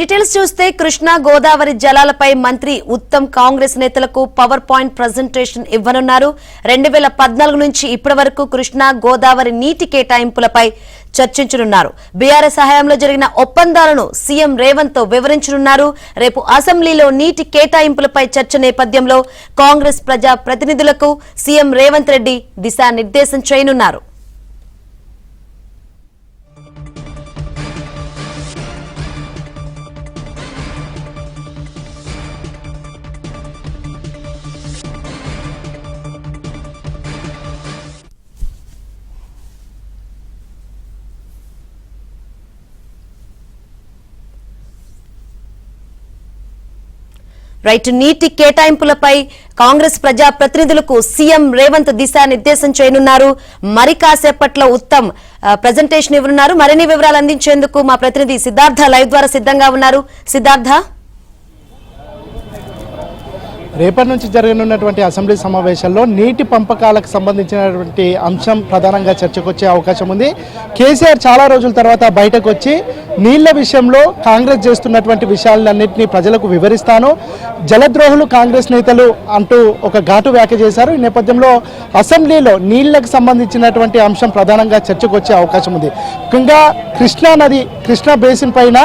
Details చూస్తే కృష్ణా గోదావరి జలాలపై మంత్రి ఉత్తమ్ కాంగ్రెస్ నేతలకు పవర్ పాయింట్ ప్రజెంటేషన్ ఇవ్వనున్నారు. 2014 నుంచి ఇప్పటి వరకు కృష్ణా గోదావరి నీటి కేటాయింపులపై చర్చించనున్నారు. బీఆర్ఎస్ హయాంలో జరిగిన ఒప్పందాలను సీఎం రేవంత్ తో వివరించనున్నారు. రేపు అసెంబ్లీలో నీటి కేటాయింపులపై చర్చ నేపథ్యంలో కాంగ్రెస్ ప్రజా ప్రతినిధులకు సీఎం రేవంత్ రెడ్డి దిశానిర్దేశం చేయనున్నారు. రైట్, నీటి కేటాయింపులపై కాంగ్రెస్ ప్రజా ప్రతినిధులకు సీఎం రేవంత్ దిశానిర్దేశం చేయనున్నారు. మరి కాసేపట్లో ఉత్తమ్ ప్రజెంటేషన్ ఇవ్వనున్నారు. మరిన్ని వివరాలు అందించేందుకు మా ప్రతినిధి సిద్ధార్థ లైవ్ ద్వారా సిద్ధంగా ఉన్నారు. సిద్ధార్థ, రేపటి నుంచి జరగనున్నటువంటి అసెంబ్లీ సమావేశాల్లో నీటి పంపకాలకు సంబంధించినటువంటి అంశం ప్రధానంగా చర్చకు వచ్చే అవకాశం ఉంది. కేసీఆర్ చాలా రోజుల తర్వాత బయటకు వచ్చి నీళ్ల విషయంలో కాంగ్రెస్ చేస్తున్నటువంటి విషయాలన్నింటినీ ప్రజలకు వివరిస్తాను, జలద్రోహులు కాంగ్రెస్ నేతలు అంటూ ఒక ఘాటు వ్యాఖ్య చేశారు. ఈ నేపథ్యంలో అసెంబ్లీలో నీళ్లకు సంబంధించినటువంటి అంశం ప్రధానంగా చర్చకు వచ్చే అవకాశం ఉంది. ముఖ్యంగా కృష్ణా నది, కృష్ణా బేసిన్ పైన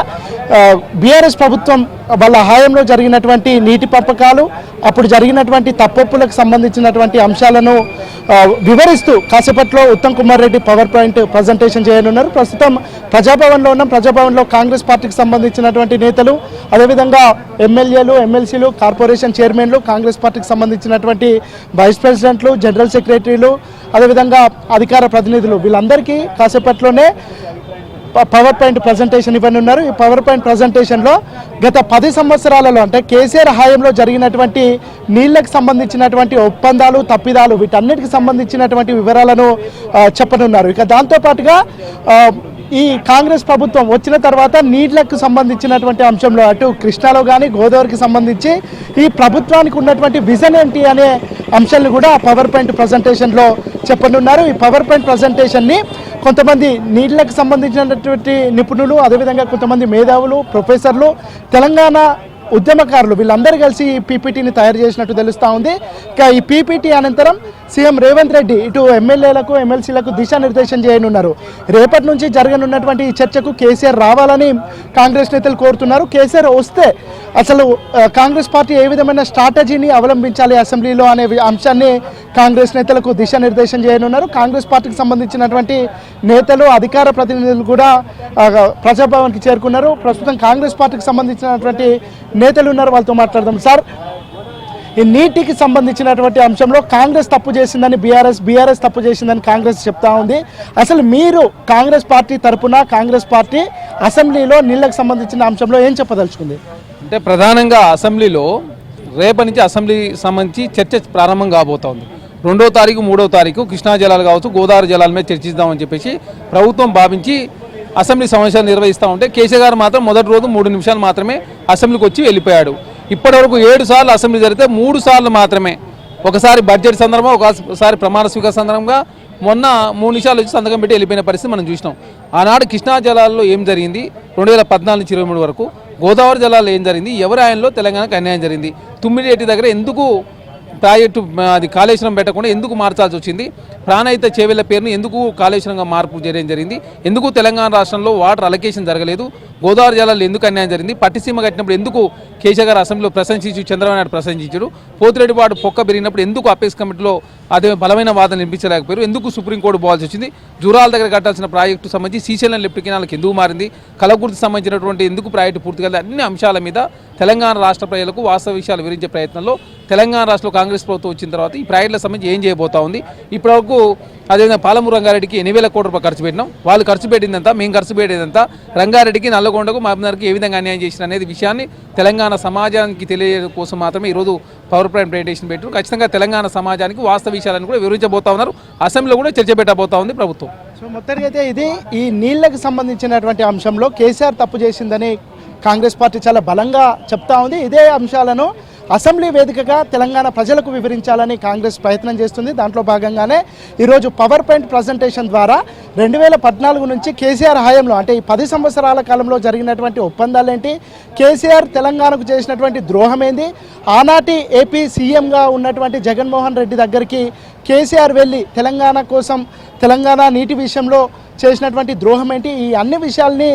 బీఆర్ఎస్ ప్రభుత్వం వాళ్ళ హయాంలో జరిగినటువంటి నీటి పంపకాలు, అప్పుడు జరిగినటువంటి తప్పొప్పులకు సంబంధించినటువంటి అంశాలను వివరిస్తూ కాసేపట్లో Uttam Kumar Reddy power point presentation చేయనున్నారు. ప్రస్తుతం ప్రజాభవన్లో ఉన్నాం. ప్రజాభవన్లో కాంగ్రెస్ పార్టీకి సంబంధించినటువంటి నేతలు, అదేవిధంగా ఎమ్మెల్యేలు, ఎమ్మెల్సీలు, కార్పొరేషన్ చైర్మన్లు, కాంగ్రెస్ పార్టీకి సంబంధించినటువంటి వైస్ ప్రెసిడెంట్లు, జనరల్ సెక్రటరీలు, అదేవిధంగా అధికార ప్రతినిధులు, వీళ్ళందరికీ కాసేపట్లోనే పవర్ పాయింట్ ప్రజెంటేషన్ ఇవ్వనున్నారు. ఈ పవర్ పాయింట్ ప్రజెంటేషన్లో గత 10 సంవత్సరాలలో అంటే కేసీఆర్ హయాంలో జరిగినటువంటి నీళ్లకు సంబంధించినటువంటి ఒప్పందాలు, తప్పిదాలు, వీటన్నిటికి సంబంధించినటువంటి వివరాలను చెప్పనున్నారు. ఇక దాంతోపాటుగా ఈ కాంగ్రెస్ ప్రభుత్వం వచ్చిన తర్వాత నీళ్లకు సంబంధించినటువంటి అంశంలో అటు కృష్ణాలో కానీ గోదావరికి సంబంధించి ఈ ప్రభుత్వానికి ఉన్నటువంటి విజన్ ఏంటి అనే అంశాలను కూడా పవర్ పాయింట్ ప్రజెంటేషన్లో చెప్పనున్నారు. ఈ పవర్ పాయింట్ ప్రజెంటేషన్ని కొంతమంది నీళ్లకు సంబంధించినటువంటి నిపుణులు, అదేవిధంగా కొంతమంది మేధావులు, ప్రొఫెసర్లు, తెలంగాణ ఉద్యమకారులు, వీళ్ళందరూ కలిసి ఈ పీపీటీని తయారు చేసినట్టు తెలుస్తూ ఉంది. ఇక ఈ పీపీటీ అనంతరం సీఎం రేవంత్ రెడ్డి ఇటు ఎమ్మెల్యేలకు, ఎమ్మెల్సీలకు దిశానిర్దేశం చేయనున్నారు. రేపటి నుంచి జరగనున్నటువంటి ఈ చర్చకు కేసీఆర్ రావాలని కాంగ్రెస్ నేతలు కోరుతున్నారు. కేసీఆర్ వస్తే అసలు కాంగ్రెస్ పార్టీ ఏ విధమైన స్ట్రాటజీని అవలంబించాలి అసెంబ్లీలో అనే అంశాన్ని కాంగ్రెస్ నేతలకు దిశానిర్దేశం చేయనున్నారు. కాంగ్రెస్ పార్టీకి సంబంధించినటువంటి నేతలు, అధికార ప్రతినిధులు కూడా ప్రజాభవన్కి చేరుకున్నారు. ప్రస్తుతం కాంగ్రెస్ పార్టీకి సంబంధించినటువంటి నేతలు ఉన్నారు, వాళ్ళతో మాట్లాడదాం. సార్, ఈ నీటికి సంబంధించినటువంటి అంశంలో కాంగ్రెస్ తప్పు చేసిందని బీఆర్ఎస్ తప్పు చేసిందని కాంగ్రెస్ చెప్తా ఉంది. అసలు మీరు కాంగ్రెస్ పార్టీ తరఫున కాంగ్రెస్ పార్టీ అసెంబ్లీలో నీళ్లకు సంబంధించిన అంశంలో ఏం చెప్పదలుచుకుంది? అంటే ప్రధానంగా అసెంబ్లీలో రేపటి నుంచి అసెంబ్లీ సంబంధించి చర్చ ప్రారంభం కాబోతోంది. 2వ తారీఖు, 3వ తారీఖు కృష్ణా జలాలు కావచ్చు, గోదావరి జలాల మీద చర్చిద్దామని చెప్పేసి ప్రభుత్వం భావించి అసెంబ్లీ సమావేశాలు నిర్వహిస్తూ ఉంటే కేసీఆర్ గారు మాత్రం మొదటి రోజు 3 నిమిషాలు మాత్రమే అసెంబ్లీకి వచ్చి వెళ్ళిపోయాడు. ఇప్పటివరకు 7 సార్లు అసెంబ్లీ జరిగితే 3 సార్లు మాత్రమే, ఒకసారి బడ్జెట్ సందర్భంగా, ఒకసారి ప్రమాణ స్వీకార సందర్భంగా, మొన్న 3 నిమిషాలు వచ్చి సంతకం పెట్టి వెళ్ళిపోయిన పరిస్థితి మనం చూసినాం. ఆనాడు కృష్ణా జలాల్లో ఏం జరిగింది, 2014 నుంచి 23 వరకు గోదావరి జలాల్లో ఏం జరిగింది, ఎవరి ఆయనలో తెలంగాణకు అన్యాయం జరిగింది, తుమ్మిడిఎట్టి దగ్గర ఎందుకు ప్రాజెక్టు అది కాళేశ్వరం పెట్టకుండా ఎందుకు మార్చాల్సి వచ్చింది, ప్రాణహిత చేవెళ్ల పేరును ఎందుకు కాళేశ్వరంగా మార్పు చేయడం జరిగింది, ఎందుకు తెలంగాణ రాష్ట్రంలో వాటర్ అలొకేషన్ జరగలేదు, గోదావరి జలాల్లో ఎందుకు అన్యాయం జరిగింది, పట్టిసీమ కట్టినప్పుడు ఎందుకు కేసీఆర్ గారు అసెంబ్లీలో ప్రశంసించి చంద్రబాబు నాయుడు ప్రశంసించారు, పోతిరెడ్డిపాడు పొక్క పెరిగినప్పుడు ఎందుకు అపేక్స్ కమిటీలో అదే బలమైన వాదన నిర్మించలేకపోయారు, ఎందుకు సుప్రీంకోర్టు పోవాల్సి వచ్చింది, జూరాల దగ్గర కట్టాల్సిన ప్రాజెక్టు సంబంధించి శ్రీశైలం లిఫ్ట్ కెనాల్కి ఎందుకు మారింది, కలవకుర్తికి సంబంధించినటువంటి ఎందుకు ప్రాజెక్టు పూర్తి కాలేదు, అన్ని అంశాల మీద తెలంగాణ రాష్ట్ర ప్రజలకు వాస్తవ విషయాలు వివరించే ప్రయత్నంలో తెలంగాణ రాష్ట్రంలో కాంగ్రెస్ ప్రభుత్వం వచ్చిన తర్వాత ఈ ప్రాజెక్టుల సంబంధించి ఏం చేయబోతా ఉంది. ఇప్పటివరకు అదేవిధంగా పాలమూరు రంగారెడ్డికి 8,000 కోట్ల రూపాయలు ఖర్చు పెట్టినాం, వాళ్ళు ఖర్చు పెట్టిందంతా, మేము ఖర్చు పెట్టేదంతా, రంగారెడ్డికి, నల్లగొండకు, మహబూబ్నగర్కి ఏ విధంగా అన్యాయం చేసిన అనేది విషయాన్ని తెలంగాణ సమాజానికి తెలియజేయడం కోసం మాత్రమే ఈరోజు పవర్ పాయింట్ ప్రెజెంటేషన్ పెట్టారు. ఖచ్చితంగా తెలంగాణ సమాజానికి వాస్తవ విషయాలను కూడా వివరించబోతా ఉన్నారు. అసెంబ్లీలో కూడా చర్చ పెట్టబోతా ఉంది ప్రభుత్వం. సో మొత్తానికి అయితే ఇది ఈ నీళ్లకు సంబంధించినటువంటి అంశంలో కేసీఆర్ తప్పు చేసిందని కాంగ్రెస్ పార్టీ చాలా బలంగా చెప్తా ఉంది. ఇదే అంశాలను అసెంబ్లీ వేదికగా తెలంగాణ ప్రజలకు వివరించాలని కాంగ్రెస్ ప్రయత్నం చేస్తుంది. దాంట్లో భాగంగానే ఈరోజు పవర్ పాయింట్ ప్రజెంటేషన్ ద్వారా 2014 నుంచి కేసీఆర్ హయాంలో అంటే ఈ 10 సంవత్సరాల కాలంలో జరిగినటువంటి ఒప్పందాలు ఏంటి, కేసీఆర్ తెలంగాణకు చేసినటువంటి ద్రోహం ఏంది, ఆనాటి ఏపీ సీఎంగా ఉన్నటువంటి జగన్మోహన్ రెడ్డి దగ్గరికి కేసీఆర్ వెళ్ళి తెలంగాణ కోసం తెలంగాణ నీటి విషయంలో చేసినటువంటి ద్రోహం ఏంటి, ఈ అన్ని విషయాల్ని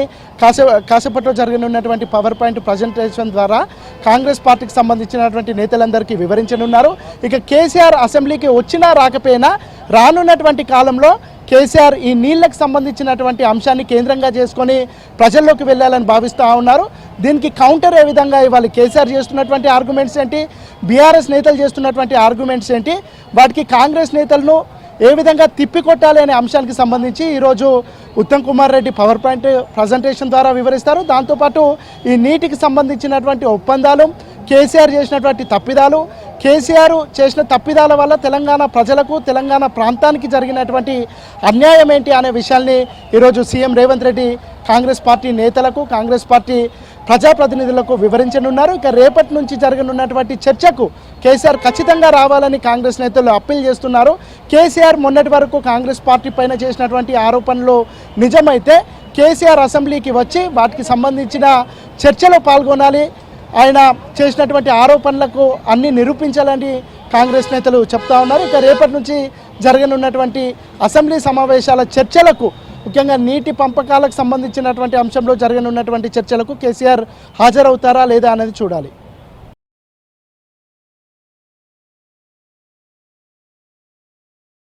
కాసేపట్లో జరగనున్నటువంటి పవర్ పాయింట్ ప్రజెంటేషన్ ద్వారా కాంగ్రెస్ పార్టీకి సంబంధించినటువంటి నేతలందరికీ వివరించనున్నారు. ఇక కేసీఆర్ అసెంబ్లీకి వచ్చినా రాకపోయినా రానున్నటువంటి కాలంలో కేసీఆర్ ఈ నీళ్లకు సంబంధించినటువంటి అంశాన్ని కేంద్రంగా చేసుకొని ప్రజల్లోకి వెళ్ళాలని భావిస్తూ ఉన్నారు. దీనికి కౌంటర్ ఏ విధంగా ఇవ్వాలి, కేసీఆర్ చేస్తున్నటువంటి ఆర్గ్యుమెంట్స్ ఏంటి, బీఆర్ఎస్ నేతలు చేస్తున్నటువంటి ఆర్గ్యుమెంట్స్ ఏంటి, వాటికి కాంగ్రెస్ నేతలను ఏ విధంగా తిప్పికొట్టాలి అనే అంశానికి సంబంధించి ఈరోజు Uttam Kumar Reddy power point presentation ద్వారా వివరిస్తారు. దాంతోపాటు ఈ నీటికి సంబంధించినటువంటి ఒప్పందాలు, కేసీఆర్ చేసినటువంటి తప్పిదాలు, కేసీఆర్ చేసిన తప్పిదాల వల్ల తెలంగాణ ప్రజలకు తెలంగాణ ప్రాంతానికి జరిగినటువంటి అన్యాయం ఏంటి అనే విషయాల్ని ఈరోజు సీఎం రేవంత్ రెడ్డి కాంగ్రెస్ పార్టీ నేతలకు కాంగ్రెస్ పార్టీ ప్రజాప్రతినిధులకు వివరించనున్నారు. ఇక రేపటి నుంచి జరగనున్నటువంటి చర్చకు కేసీఆర్ ఖచ్చితంగా రావాలని కాంగ్రెస్ నేతలు అప్పీల్ చేస్తున్నారు. కేసీఆర్ మొన్నటి వరకు కాంగ్రెస్ పార్టీ పైన చేసినటువంటి ఆరోపణలు నిజమైతే కేసీఆర్ అసెంబ్లీకి వచ్చి వాటికి సంబంధించిన చర్చలో పాల్గొనాలి, ఆయన చేసినటువంటి ఆరోపణలకు అన్ని నిరూపించాలని కాంగ్రెస్ నేతలు చెప్తా ఉన్నారు. ఇక రేపటి నుంచి జరగనున్నటువంటి అసెంబ్లీ సమావేశాల చర్చలకు, ముఖ్యంగా నీటి పంపకాలకు సంబంధించినటువంటి అంశంలో జరగనున్నటువంటి చర్చలకు కేసీఆర్ హాజరవుతారా లేదా అనేది చూడాలి.